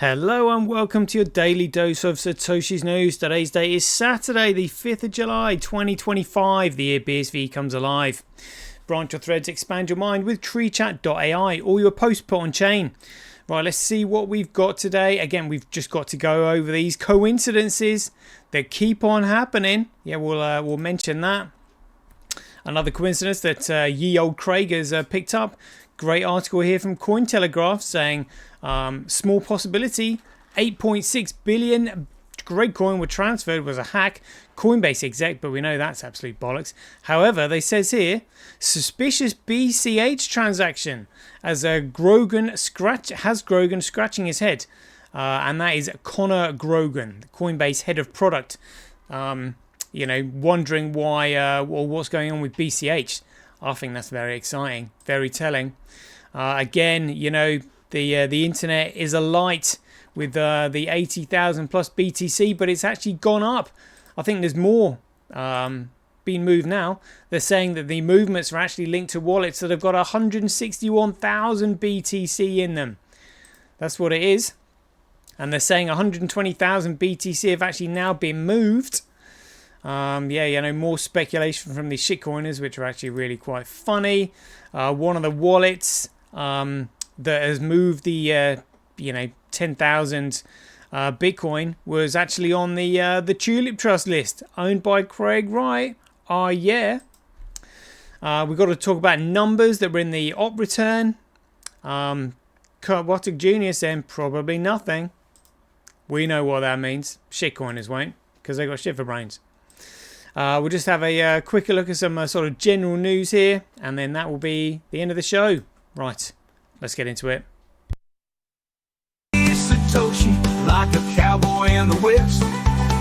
Hello and welcome to your daily dose of Satoshi's news. Today's date is Saturday, the 5th of July, 2025. The year BSV comes alive. Branch your threads, expand your mind with treechat.ai. All your posts put on chain. Right, let's see what we've got today. Again, we've just got to go over these coincidences that keep on happening. Yeah, we'll mention that. Another coincidence that ye old Craig has picked up. Great article here from Cointelegraph saying small possibility 8.6 billion Gregcoin were transferred was a hack. Coinbase exec, but we know that's absolute bollocks. However, they says here suspicious BCH transaction as Grogan scratching his head, and that is Connor Grogan, the Coinbase head of product. Wondering why or what's going on with BCH. I think that's very exciting, very telling. Again, the internet is alight with the 80,000 plus BTC, but it's actually gone up. I think there's more being moved now. They're saying that the movements are actually linked to wallets that have got 161,000 BTC in them. That's what it is. And they're saying 120,000 BTC have actually now been moved. More speculation from these shitcoiners, which are actually really quite funny. One of the wallets that has moved the 10,000 Bitcoin was actually on the Tulip Trust list, owned by Craig Wright. We've got to talk about numbers that were in the op return. Kurt Wattick Jr. saying probably nothing. We know what that means. Shitcoiners won't, because they got shit for brains. We'll just have a quicker look at some sort of general news here, and then that will be the end of the show. Right, let's get into it. Satoshi, like a cowboy in the West,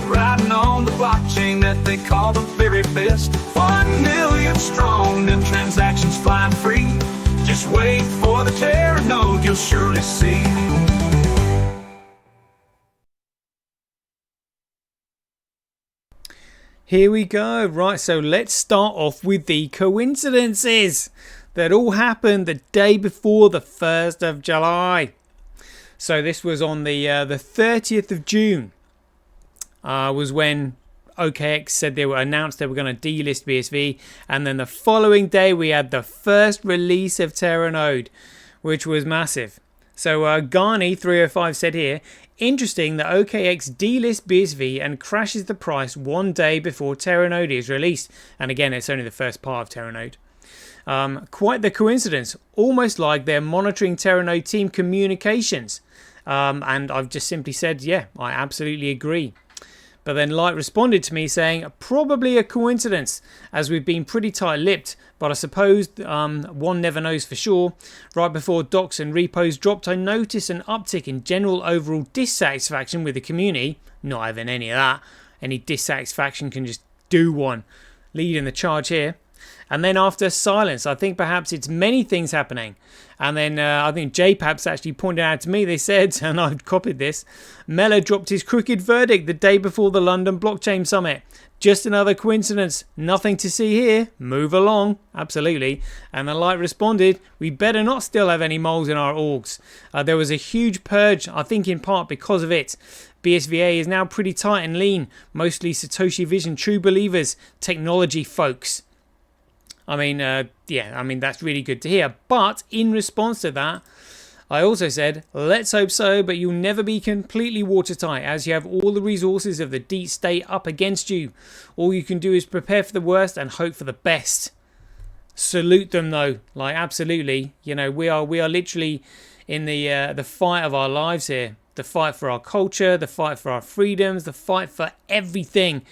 riding on the blockchain that they call the very best. 1 million strong, and transactions flying free. Just wait for the Terra node, you'll surely see. Here we go. Right, so let's start off with the coincidences that all happened the day before the 1st of July. So this was on the 30th of June was when OKX said they were announced they were going to delist BSV, and then the following day we had the first release of Terra Node, which was massive. So Garney305 said here, interesting that OKX delists BSV and crashes the price one day before Terra Node is released. And again, it's only the first part of Terra Node. Quite the coincidence, almost like they're monitoring Terra Node team communications. And I've just simply said, yeah, I absolutely agree. But then Light responded to me saying, probably a coincidence, as we've been pretty tight-lipped, but I suppose one never knows for sure. Right before docs and repos dropped, I noticed an uptick in general overall dissatisfaction with the community. Not having any of that. Any dissatisfaction can just do one. Leading the charge here. And then after silence, I think perhaps it's many things happening. And then I think JPAPs actually pointed out to me, they said, and I've copied this, Mellor dropped his crooked verdict the day before the London Blockchain Summit. Just another coincidence. Nothing to see here. Move along. Absolutely. And the Light responded, we better not still have any moles in our orgs. There was a huge purge, I think in part because of it. BSVA is now pretty tight and lean. Mostly Satoshi Vision true believers, technology folks. I mean, that's really good to hear. But in response to that, I also said, let's hope so, but you'll never be completely watertight as you have all the resources of the deep state up against you. All you can do is prepare for the worst and hope for the best. Salute them though, like absolutely. We are literally in the fight of our lives here. The fight for our culture, the fight for our freedoms, the fight for everything.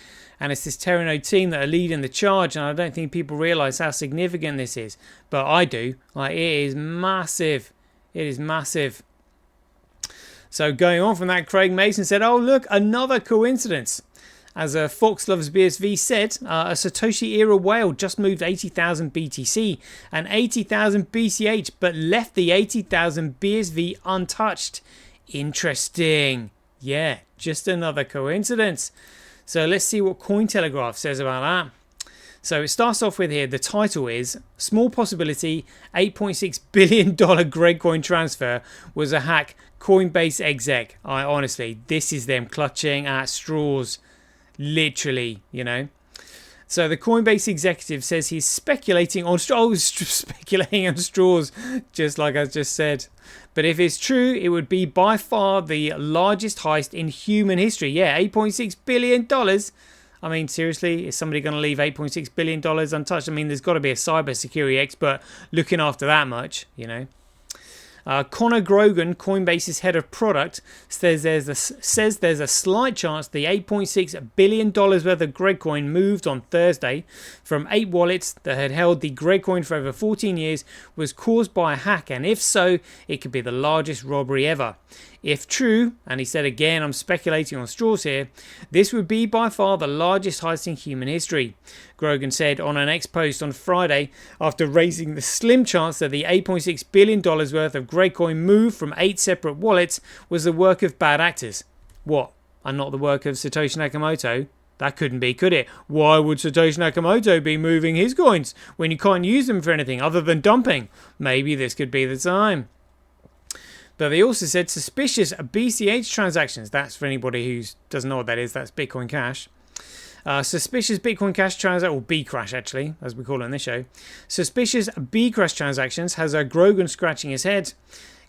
And it's this Terra Node team that are leading the charge, and I don't think people realise how significant this is. But I do. Like, it is massive. It is massive. So going on from that, Craig Mason said, oh, look, another coincidence. As Fox Loves BSV said, a Satoshi era whale just moved 80,000 BTC and 80,000 BCH, but left the 80,000 BSV untouched. Interesting. Yeah, just another coincidence. So let's see what Cointelegraph says about that. So it starts off with here, the title is Small Possibility $8.6 billion Gregcoin transfer was a hack, Coinbase exec. Honestly, this is them clutching at straws. Literally, you know. So the Coinbase executive says he's speculating on speculating on straws, just like I just said. But if it's true, it would be by far the largest heist in human history. Yeah, $8.6 billion. I mean, seriously, is somebody going to leave $8.6 billion untouched? I mean, there's got to be a cybersecurity expert looking after that much, you know. Connor Grogan, Coinbase's head of product, says there's a slight chance the $8.6 billion worth of Gregcoin moved on Thursday from 8 wallets that had held the Gregcoin for over 14 years was caused by a hack, and if so, it could be the largest robbery ever. If true, and he said again, I'm speculating on straws here, this would be by far the largest heist in human history. Grogan said on an X post on Friday after raising the slim chance that the $8.6 billion worth of Gregcoin moved from 8 separate wallets was the work of bad actors. What? And not the work of Satoshi Nakamoto? That couldn't be, could it? Why would Satoshi Nakamoto be moving his coins when you can't use them for anything other than dumping? Maybe this could be the time. But they also said suspicious BCH transactions. That's for anybody who doesn't know what that is. That's Bitcoin Cash. Suspicious Bitcoin Cash transaction, or B-Crash actually, as we call it on this show. Suspicious B-Crash transactions has Grogan scratching his head.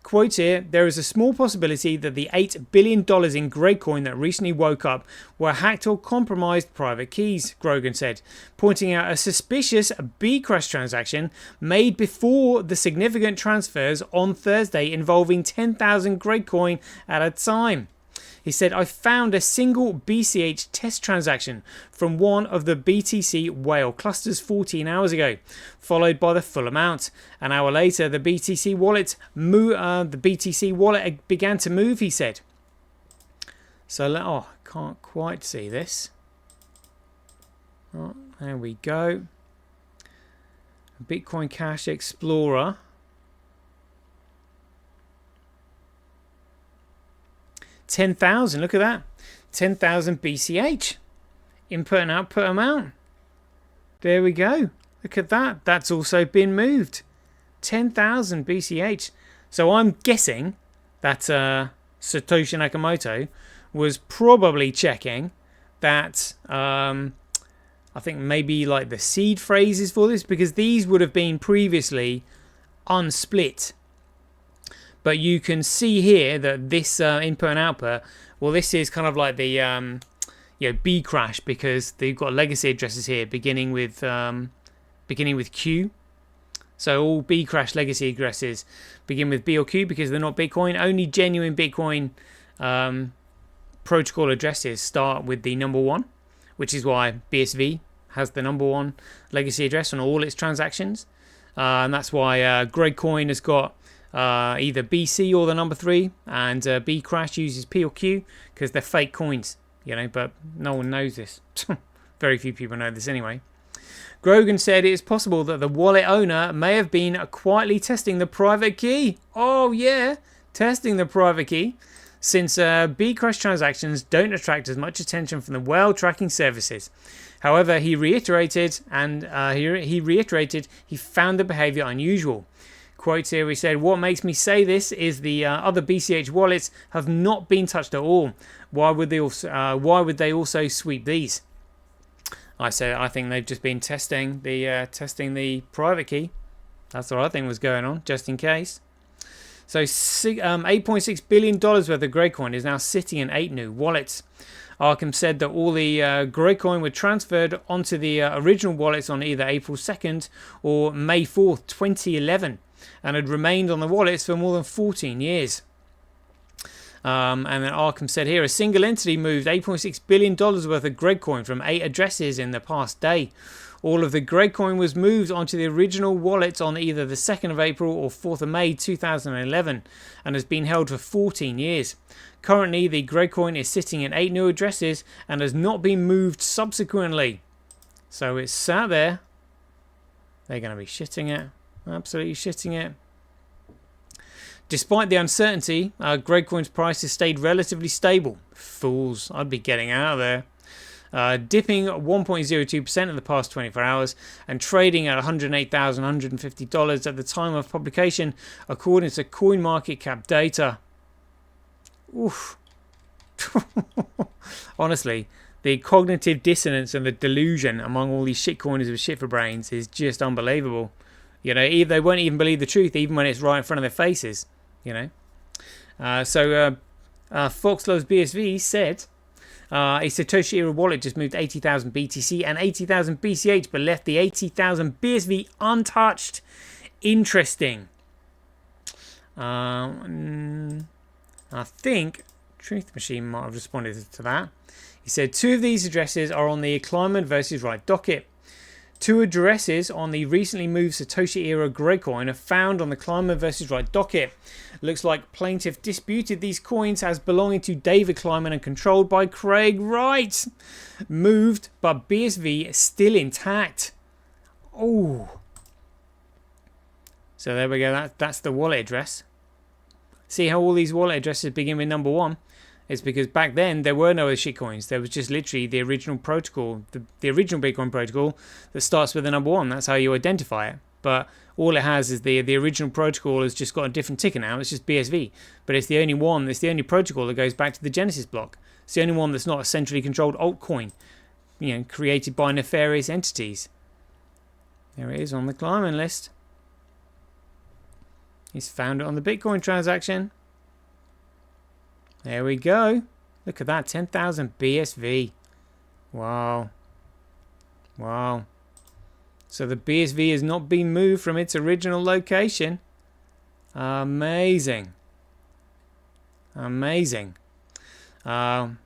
Quote here, there is a small possibility that the $8 billion in Gregcoin that recently woke up were hacked or compromised private keys, Grogan said, pointing out a suspicious B-Crash transaction made before the significant transfers on Thursday involving 10,000 Gregcoin at a time. He said, I found a single BCH test transaction from one of the BTC whale clusters 14 hours ago, followed by the full amount. An hour later, the BTC wallet began to move, he said. So, I can't quite see this. Oh, there we go. Bitcoin Cash Explorer. 10,000, look at that. 10,000 BCH. Input and output amount. There we go. Look at that. That's also been moved. 10,000 BCH. So I'm guessing that Satoshi Nakamoto was probably checking that I think maybe like the seed phrases for this, because these would have been previously unsplit. But you can see here that this input and output, well, this is kind of like the B crash, because they've got legacy addresses here beginning with Q. So all B crash legacy addresses begin with B or Q because they're not Bitcoin. Only genuine Bitcoin protocol addresses start with the number 1, which is why BSV has the number 1 legacy address on all its transactions, and that's why Gregcoin has got either BC or the number 3, and Bcrash uses P or Q because they're fake coins, you know, but no one knows this. Very few people know this anyway. Grogan said it is possible that the wallet owner may have been quietly testing the private key. Oh yeah, testing the private key, since Bcrash transactions don't attract as much attention from the whale tracking services. However, he reiterated he found the behavior unusual. Quote here, he said, what makes me say this is the other BCH wallets have not been touched at all. Why would they also sweep these? I said I think they've just been testing the private key. That's what I think was going on, just in case. So $8.6 billion worth of Gregcoin is now sitting in 8 new wallets. Arkham said that all the Gregcoin were transferred onto the original wallets on either April 2nd or May 4th, 2011. And had remained on the wallets for more than 14 years. And then Arkham said here, a single entity moved $8.6 billion worth of Gregcoin from 8 addresses in the past day. All of the Gregcoin was moved onto the original wallet on either the 2nd of April or 4th of May 2011 and has been held for 14 years. Currently, the Gregcoin is sitting in 8 new addresses and has not been moved subsequently. So it's sat there. They're going to be shitting it. Absolutely shitting it. Despite the uncertainty, Gregcoin's price has stayed relatively stable. Fools, I'd be getting out of there. dipping 1.02% in the past 24 hours and trading at $108,150 at the time of publication, according to CoinMarketCap data. Oof. Honestly, the cognitive dissonance and the delusion among all these shitcoiners with shit for brains is just unbelievable. You know, they won't even believe the truth, even when it's right in front of their faces. You know. Fox Loves BSV said a Satoshi Era wallet just moved 80,000 BTC and 80,000 BCH, but left the 80,000 BSV untouched. Interesting. I think Truth Machine might have responded to that. He said 2 of these addresses are on the Kleiman versus Wright docket. 2 addresses on the recently moved Satoshi Era Coin are found on the Kleiman versus Wright docket. Looks like plaintiff disputed these coins as belonging to David Kleiman and controlled by Craig Wright. Moved, but BSV still intact. Oh. So there we go. That's the wallet address. See how all these wallet addresses begin with number 1? It's because back then there were no other shitcoins. There was just literally the original protocol, the original Bitcoin protocol that starts with the number 1. That's how you identify it. But all it has is the original protocol has just got a different ticker now. It's just BSV. But it's the only one, it's the only protocol that goes back to the Genesis block. It's the only one that's not a centrally controlled altcoin, you know, created by nefarious entities. There it is on the Kleiman list. He's found it on the Bitcoin transaction. There we go. Look at that, 10,000 BSV. Wow. Wow. So the BSV has not been moved from its original location. Amazing. Amazing. Martin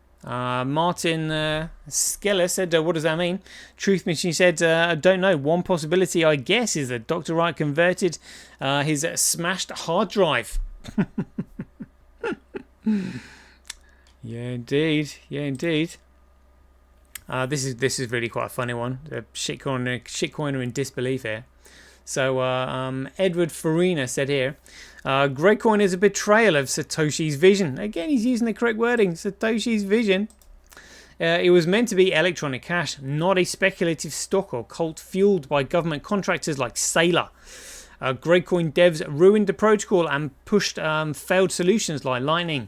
Skeller said, what does that mean? Truth Machine said, I don't know. One possibility, I guess, is that Dr. Wright converted his smashed hard drive. Yeah, indeed. Yeah, indeed. This is really quite a funny one. A shitcoiner in disbelief here. So Edward Farina said here, Coin is a betrayal of Satoshi's vision. Again, he's using the correct wording. Satoshi's vision. It was meant to be electronic cash, not a speculative stock or cult fueled by government contractors like Sailor. Coin devs ruined the protocol and pushed failed solutions like Lightning.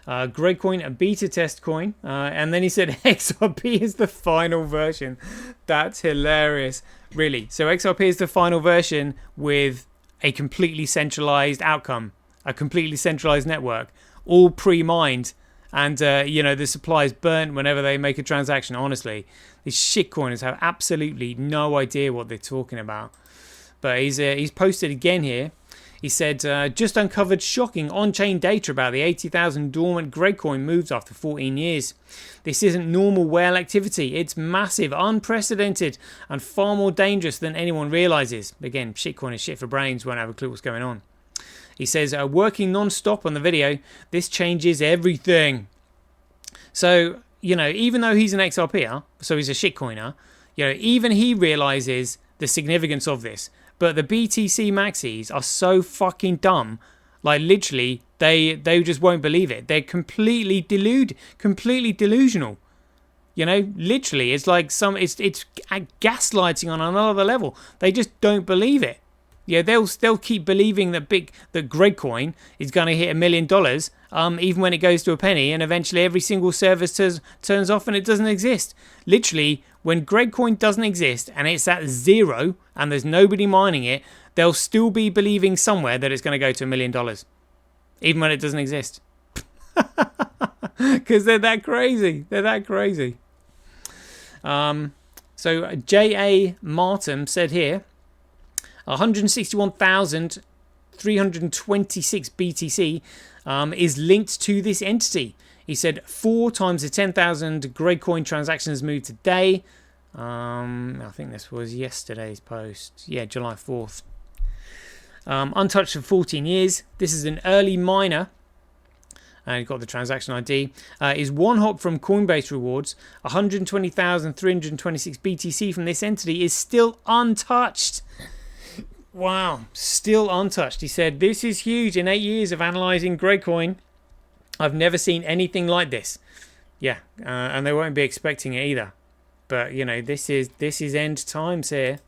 Coin, a beta test coin, and then he said XRP is the final version. That's hilarious, really. So XRP is the final version with a completely centralized outcome, a completely centralized network, all pre-mined, and you know, the supply is burnt whenever they make a transaction. Honestly, these shitcoiners have absolutely no idea what they're talking about. But he's posted again here. He said, just uncovered shocking on-chain data about the 80,000 dormant Coin moves after 14 years. This isn't normal whale activity. It's massive, unprecedented, and far more dangerous than anyone realizes. Again, shitcoin is shit for brains, won't have a clue what's going on. He says, working non-stop on the video, this changes everything. So, you know, even though he's an XRPer, so he's a shitcoiner, you know, even he realizes the significance of this. But the BTC maxis are so fucking dumb. Like, literally, they just won't believe it. They're completely delusional. You know, literally, it's like it's gaslighting on another level. They just don't believe it. Yeah, they'll keep believing that Coin is going to hit $1 million, even when it goes to a penny, and eventually every single service turns off and it doesn't exist. Literally, when Coin doesn't exist and it's at 0 and there's nobody mining it, they'll still be believing somewhere that it's going to go to $1 million, even when it doesn't exist. Because they're that crazy. They're that crazy. So J.A. Martin said here, 161,326 BTC is linked to this entity. He said 4 times the 10,000 Coin transactions moved today. I think this was yesterday's post. Yeah, July 4th. Untouched for 14 years. This is an early miner. And got the transaction ID. Is one hop from Coinbase rewards. 120,326 BTC from this entity is still untouched. Wow, still untouched. He said, this is huge. In 8 years of analysing Coin, I've never seen anything like this. Yeah, and they won't be expecting it either. But you know, this is end times here.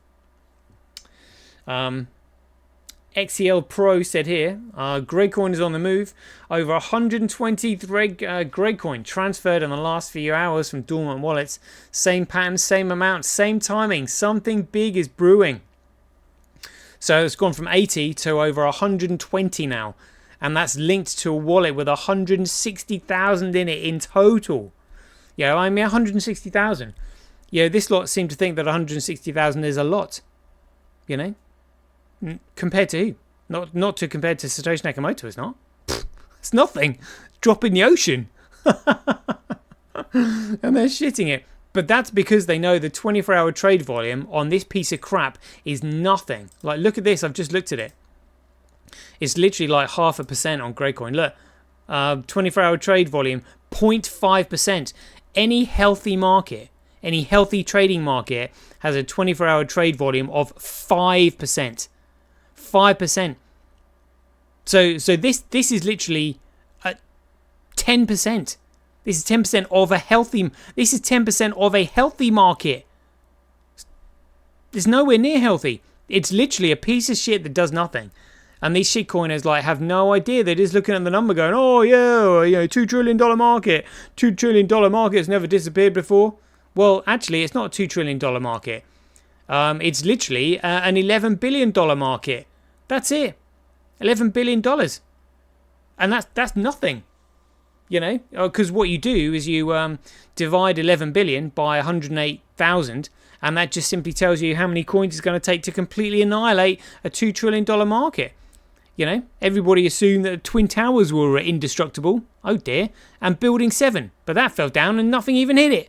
XCL Pro said here, Gradecoin is on the move. Over 120 Gradecoin transferred in the last few hours from dormant wallets. Same pattern, same amount, same timing. Something big is brewing. So it's gone from 80 to over 120 now. And that's linked to a wallet with 160,000 in it in total. Yeah, I mean 160,000. Yeah, this lot seem to think that 160,000 is a lot. You know? Compared to who? Not to compare to Satoshi Nakamoto, it's not. It's nothing. Drop in the ocean. And they're shitting it. But that's because they know the 24-hour trade volume on this piece of crap is nothing. Like, look at this. I've just looked at it. It's literally like 0.5% on Gradecoin. Look, 24-hour trade volume, 0.5%. Any healthy market, any healthy trading market has a 24-hour trade volume of 5%. 5%. So this is literally 10%. This is 10% of a healthy. This is 10% of a healthy market. It's nowhere near healthy. It's literally a piece of shit that does nothing. And these shitcoiners like have no idea. They're just looking at the number, going, "Oh yeah, you know, $2 trillion market. $2 trillion market has never disappeared before." Well, actually, it's not a $2 trillion market. It's literally an $11 billion market. That's it. $11 billion. And that's nothing. You know, because what you do is you divide 11 billion by 108,000, and that just simply tells you how many coins it's going to take to completely annihilate a $2 trillion market. You know, everybody assumed that Twin Towers were indestructible. Oh dear. And Building 7. But that fell down and nothing even hit it.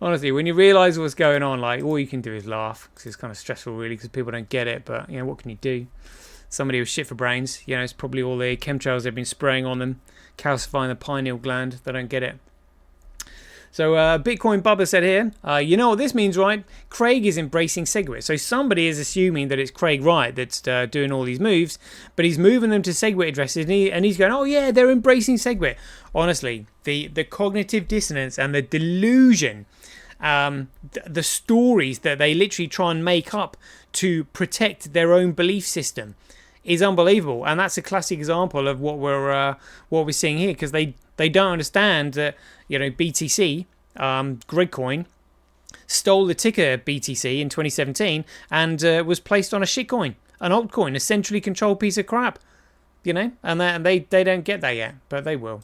Honestly, when you realise what's going on, like, all you can do is laugh, because it's kind of stressful really, because people don't get it. But you know, what can you do? Somebody with shit for brains, you know, it's probably all the chemtrails they've been spraying on them, calcifying the pineal gland. They don't get it. So Bitcoin Bubba said here, you know what this means, right? Craig is embracing SegWit. So somebody is assuming that it's Craig Wright that's doing all these moves, but he's moving them to SegWit addresses, and he's going, oh yeah, they're embracing SegWit. Honestly, the cognitive dissonance and the delusion, the stories that they literally try and make up to protect their own belief system is unbelievable. And that's a classic example of what we're seeing here, because they don't understand that, you know, BTC, Gridcoin, stole the ticker BTC in 2017 and was placed on a shitcoin, an altcoin, a centrally controlled piece of crap, you know, and they don't get that yet, but they will.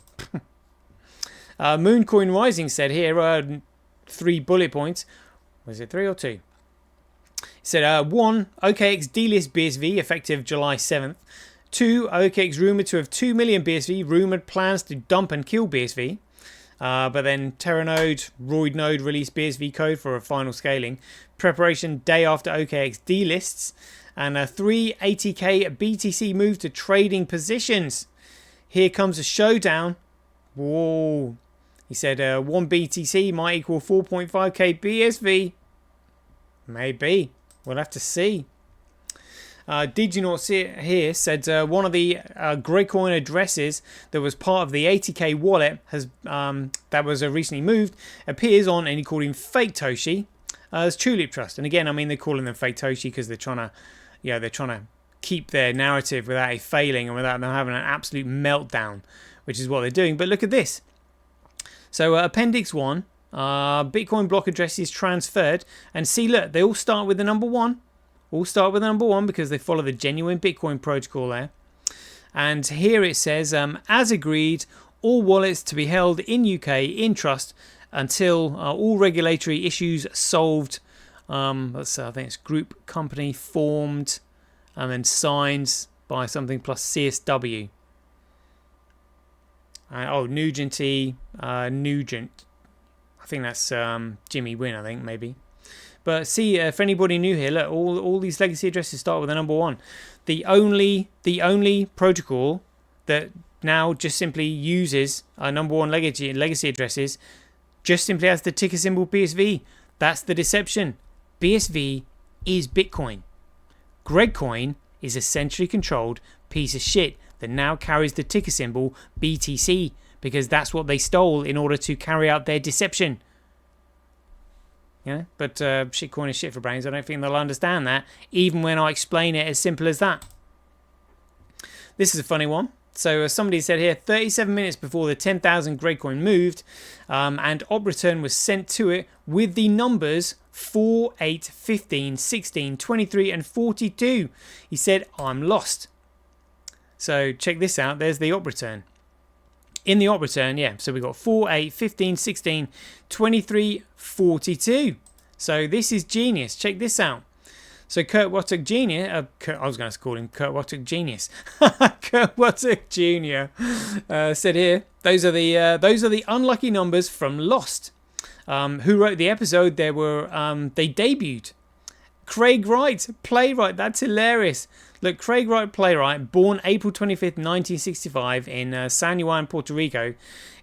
Mooncoin Rising said here, 3 bullet points. Was it 3 or 2? He said, 1, OKX delist BSV effective July 7th. 2, OKX rumoured to have 2 million BSV, rumoured plans to dump and kill BSV. But then Terranode, Roidnode released BSV code for a final scaling. Preparation day after OKX delists. And 3, 80k BTC move to trading positions. Here comes a showdown. Whoa. He said 1 BTC might equal 4.5k BSV. Maybe. We'll have to see. Did you not see it here? Said one of the Gradecoin addresses that was part of the 80k wallet has that was recently moved appears on, and he called him Fake Toshi as Tulip Trust. And again, I mean, they're calling them Fake Toshi because they're trying to, they're trying to keep their narrative without it failing and without them having an absolute meltdown, which is what they're doing. But look at this. So Appendix 1, Bitcoin block addresses transferred, and see, look, they all start with the number 1. All start with number 1 because they follow the genuine Bitcoin protocol there. And here it says, as agreed, all wallets to be held in UK in trust until all regulatory issues solved. I think it's group company formed and then signed by something plus CSW. Nugent. I think that's Jimmy Wynn, I think, maybe. But see, for anybody new here, look, all these legacy addresses start with a number 1. The only protocol that now just simply uses number 1 legacy addresses just simply has the ticker symbol BSV. That's the deception. BSV is Bitcoin. Gradecoin is a centrally controlled piece of shit that now carries the ticker symbol BTC, because that's what they stole in order to carry out their deception. Yeah, but shitcoin is shit for brains. I don't think they'll understand that, even when I explain it as simple as that. This is a funny one. So somebody said here, 37 minutes before the 10,000 grey coin moved, and op return was sent to it with the numbers 4, 8, 15, 16, 23 and 42. He said, I'm lost. So check this out. There's the op return. In the op return, yeah, so we got 4, 8, 15, 16, 23, 42. So this is genius. Check this out. So Kurt Wottock Jr. I was going to call him Kurt Wottock Genius. Kurt Wottock Jr. Said here, those are the unlucky numbers from Lost. Who wrote the episode? They debuted. Craig Wright, playwright. That's hilarious. Look, Craig Wright, playwright, born April 25th, 1965 in San Juan, Puerto Rico,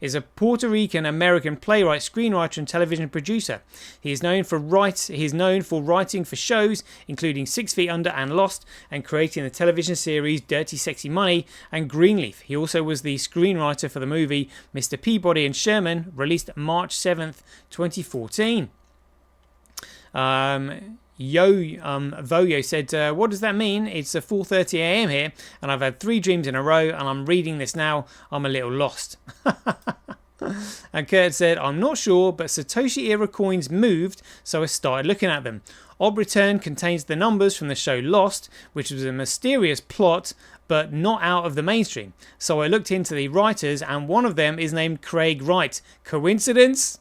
is a Puerto Rican-American playwright, screenwriter, and television producer. He is known for writing for shows including 6 Feet Under and Lost, and creating the television series Dirty Sexy Money and Greenleaf. He also was the screenwriter for the movie Mr. Peabody and Sherman, released March 7th, 2014. Voyo said, what does that mean? It's 4:30 a.m. here, and I've had 3 dreams in a row, and I'm reading this now. I'm a little lost. And Kurt said, I'm not sure, but Satoshi era coins moved, so I started looking at them. Ob Return contains the numbers from the show Lost, which was a mysterious plot, but not out of the mainstream. So I looked into the writers, and one of them is named Craig Wright. Coincidence?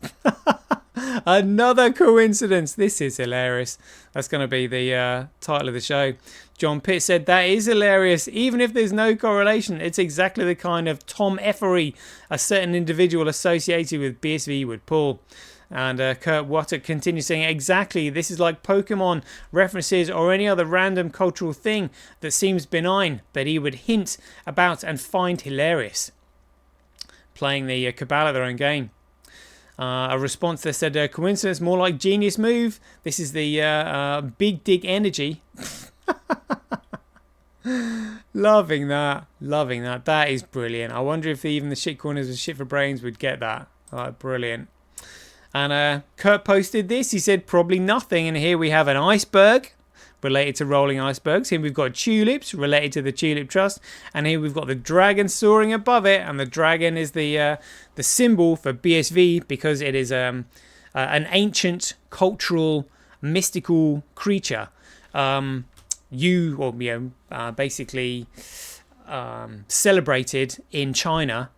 Another coincidence. This is hilarious. That's going to be the title of the show. John Pitt said, that is hilarious. Even if there's no correlation, it's exactly the kind of Tom Effery a certain individual associated with BSV would pull. And Kurt Wottock continues saying, exactly, this is like Pokemon references or any other random cultural thing that seems benign, but he would hint about and find hilarious. Playing the cabal of their own game. A response that said, coincidence, more like genius move. This is the big dig energy. Loving that. That is brilliant. I wonder if even the shitcoiners with shit for brains would get that. Brilliant. And Kurt posted this. He said probably nothing. And here we have an iceberg related to rolling icebergs. Here we've got tulips related to the Tulip Trust. And here we've got the dragon soaring above it. And the dragon is the symbol for BSV because it is an ancient, cultural, mystical creature. Basically celebrated in China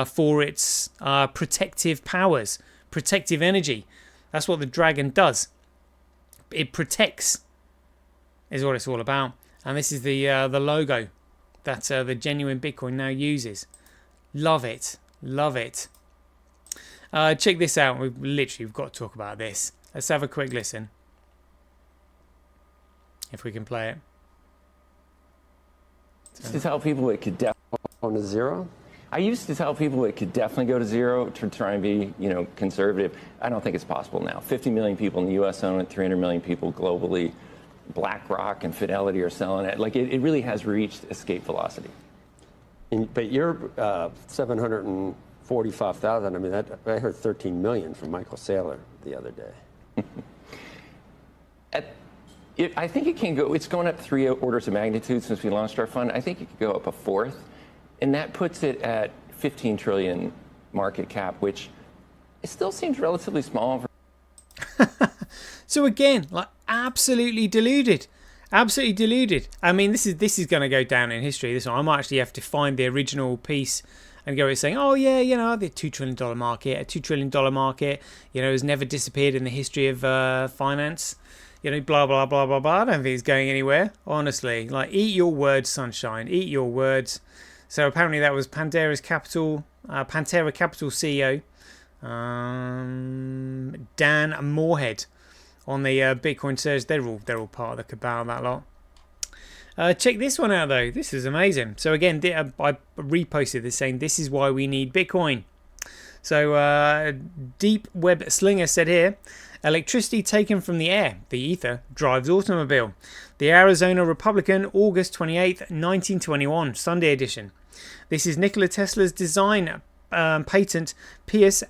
for its protective powers. Protective energy. That's what the dragon does. It protects, is what it's all about. And this is the logo that the genuine Bitcoin now uses. Love it. Check this out. We've got to talk about this. Let's have a quick listen. If we can play it. To tell people it could definitely go to zero. I used to tell people it could definitely go to zero to try and be, conservative. I don't think it's possible now. 50 million people in the U.S. own it, 300 million people globally. BlackRock and Fidelity are selling it. Like it really has reached escape velocity. But you're 745,000. I mean, I heard 13 million from Michael Saylor the other day. I think it can go. It's going up 3 orders of magnitude since we launched our fund. I think it could go up a fourth. And that puts it at 15 trillion market cap, which it still seems relatively small. So again, absolutely deluded. I mean, this is going to go down in history. This one, I might actually have to find the original piece and go saying, oh yeah, the $2 trillion market, a $2 trillion market, has never disappeared in the history of finance. Blah, blah, blah, blah, blah. I don't think it's going anywhere, honestly. Eat your words, sunshine. Eat your words. So apparently that was Pantera Capital CEO, Dan Moorhead on the Bitcoin surge. They're all part of the cabal, that lot. Check this one out though. This is amazing. So again, I reposted this saying this is why we need Bitcoin. So Deep Web Slinger said here, Electricity taken from the air, the ether, drives automobile. The Arizona Republican, August 28th, 1921, Sunday edition. This is Nikola Tesla's design patent Pierce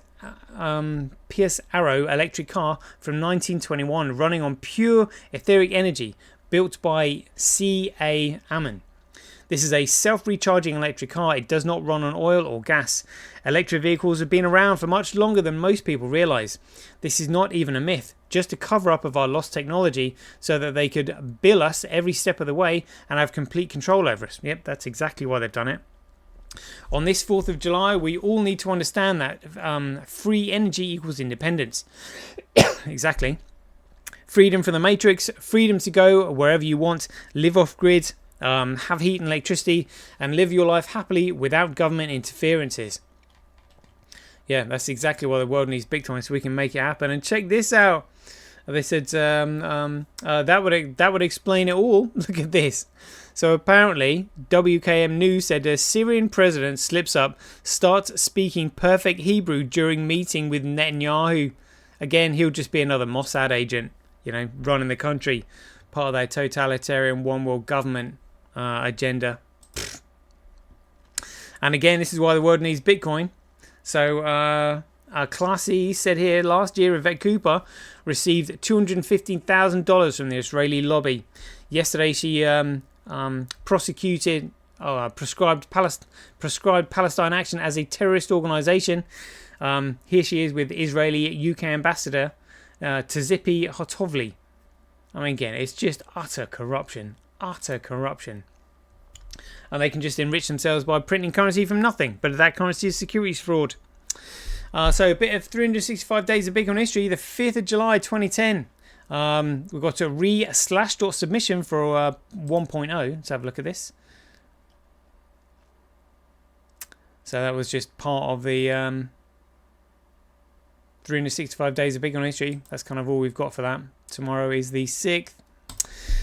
Arrow electric car from 1921, running on pure etheric energy, built by C.A. Ammon. This is a self-recharging electric car. It does not run on oil or gas. Electric vehicles have been around for much longer than most people realize. This is not even a myth, just a cover-up of our lost technology so that they could bill us every step of the way and have complete control over us. Yep, that's exactly why they've done it. On this 4th of July, we all need to understand that free energy equals independence. Exactly. Freedom from the matrix, freedom to go wherever you want, live off-grid, have heat and electricity, and live your life happily without government interferences. Yeah, that's exactly why the world needs Bitcoin, so we can make it happen. And check this out. They said that would explain it all. Look at this. So apparently, WKM News said a Syrian president slips up, starts speaking perfect Hebrew during meeting with Netanyahu. Again, he'll just be another Mossad agent, running the country, part of their totalitarian one world government agenda. And again, this is why the world needs Bitcoin. So Classy said here, last year Yvette Cooper received $215,000 from the Israeli lobby. Yesterday she prescribed Palestine Action as a terrorist organisation. Here she is with Israeli UK ambassador Tzipi Hotovli. I mean, again, it's just utter corruption. And they can just enrich themselves by printing currency from nothing. But that currency is securities fraud. So a bit of 365 days of Bitcoin history. The 5th of July 2010. We've got a re/dot submission for 1.0. Let's have a look at this. So that was just part of the 365 days of Bitcoin history. That's kind of all we've got for that. Tomorrow is the 6th.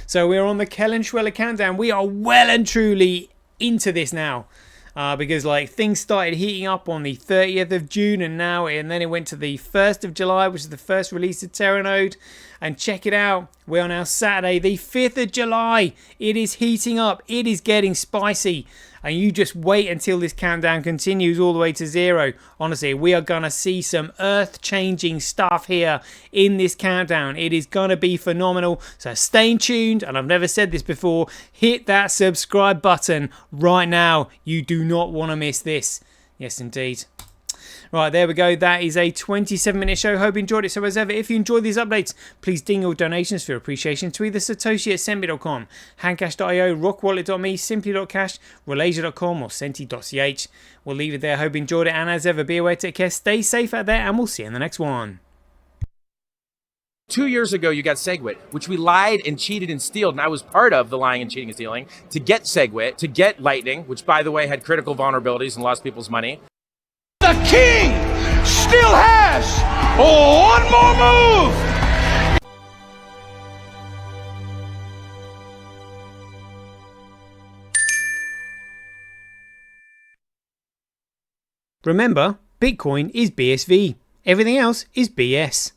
So we're on the Kellenschweller countdown. We are well and truly into this now. Because things started heating up on the 30th of June and then it went to the 1st of July, which is the first release of Terranode. And check it out, we're on our Saturday, the 5th of July. It is heating up, it is getting spicy. And you just wait until this countdown continues all the way to 0. Honestly, we are going to see some earth-changing stuff here in this countdown. It is going to be phenomenal. So stay tuned, and I've never said this before, hit that subscribe button right now. You do not want to miss this. Yes, indeed. Right, there we go. That is a 27-minute show. Hope you enjoyed it. So as ever, if you enjoyed these updates, please ding your donations for appreciation to either Satoshi@Sendme.com, Handcash.io, Rockwallet.me, Simply.cash, Relasia.com or Senti.ch. We'll leave it there. Hope you enjoyed it. And as ever, be aware, take care, stay safe out there, and we'll see you in the next one. 2 years ago, you got SegWit, which we lied and cheated and stealed, and I was part of the lying and cheating and stealing to get SegWit, to get Lightning, which, by the way, had critical vulnerabilities and lost people's money. The king still has one more move. Remember, Bitcoin is BSV. Everything else is BS.